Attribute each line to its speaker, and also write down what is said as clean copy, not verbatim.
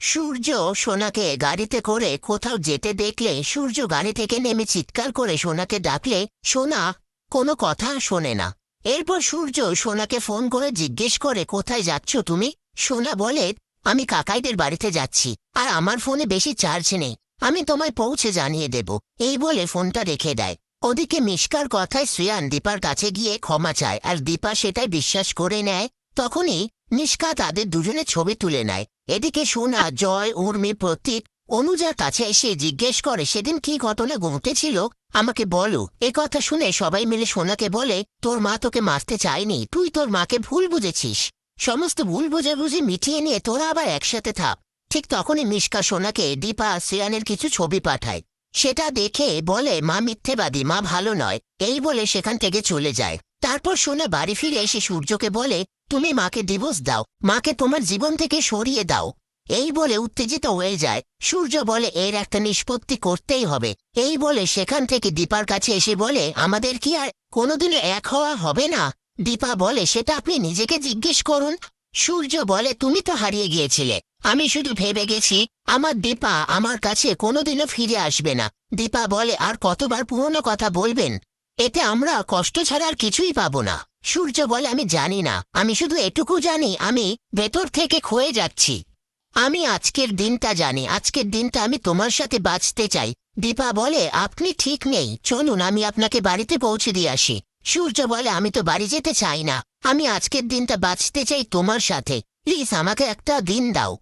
Speaker 1: সূর্য সোনাকে গাড়িতে করে কোথাও যেতে দেখলে সূর্য গাড়ি থেকে নেমে চিৎকার করে সোনাকে ডাকলে সোনা কোনো কথা শোনে না। এরপর সূর্য সোনাকে ফোন করে জিজ্ঞেস করে, কোথায় যাচ্ছ তুমি? সোনা বলে, আমি কাকাইদের বাড়িতে যাচ্ছি, আর আমার ফোনে বেশি চার্জ নেই, আমি তোমায় পৌঁছে জানিয়ে দেব। এই বলে ফোনটা রেখে দেয়। ওদিকে মিশকার কথায় শ্রেয়ান দীপার কাছে গিয়ে ক্ষমা চায়, আর দীপা সেটাই বিশ্বাস করে নেয়। তখনই নিষ্কা তাদের দুজনে ছবি তুলে নেয়। এদিকে সোনা জয়, উর্মি, প্রতীক অনুজার কাছে এসে জিজ্ঞেস করে, সেদিন কি ঘটনা ঘটেছিল আমাকে বলো। কথা শুনে সবাই মিলে সোনাকে বলে, তোর মা তোকে মারতে চায়নি, তুই তোর মাকে ভুল বুঝেছিস। সমস্ত ভুল বোঝাবুঝি মিটিয়ে নিয়ে তোরা আবার একসাথে থাক। ঠিক তখনই মিশকা সোনাকে দীপা শ্রেয়ানের কিছু ছবি পাঠায়। সেটা দেখে বলে, মা মিথ্যেবাদী, মা ভালো নয়। এই বলে সেখান থেকে চলে যায়। তারপর সোনা বাড়ি ফিরে এসে সূর্যকে বলে, তুমি মাকে ডিভোর্স দাও, মাকে তোমার জীবন থেকে সরিয়ে দাও। এই বলে উত্তেজিত হয়ে যায়। সূর্য বলে, এর একটা নিষ্পত্তি করতেই হবে। এই বলে সেখান থেকে দীপার কাছে এসে বলে, আমাদের কি আর কোনোদিনও এক হওয়া হবে না? দীপা বলে, সেটা আপনি নিজেকে জিজ্ঞেস করুন। সূর্য বলে, তুমি তো হারিয়ে গিয়েছিলে, আমি শুধু ভেবে গেছি আমার দীপা আমার কাছে কোনোদিনও ফিরে আসবে না। দীপা বলে, আর কতবার পুরনো কথা বলবেন? এতে আমরা কষ্ট ছাড়া আর কিছুই পাবো না। সূর্য বলে, আমি জানি না, আমি শুধু এটুকু জানি আমি ভেতর থেকে ক্ষয়ে যাচ্ছি। আমি আজকের দিনটা জানি, আজকের দিনটা আমি তোমার সাথে বাঁচতে চাই। দীপা বলে, আপনি ঠিক নেই, চলুন আমি আপনাকে বাড়িতে পৌঁছে দিয়ে আসি। সূর্য বলে, আমি তো বাড়ি যেতে চাই না, আমি আজকের দিনটা বাঁচতে চাই তোমার সাথে, প্লিজ আমাকে একটা দিন দাও।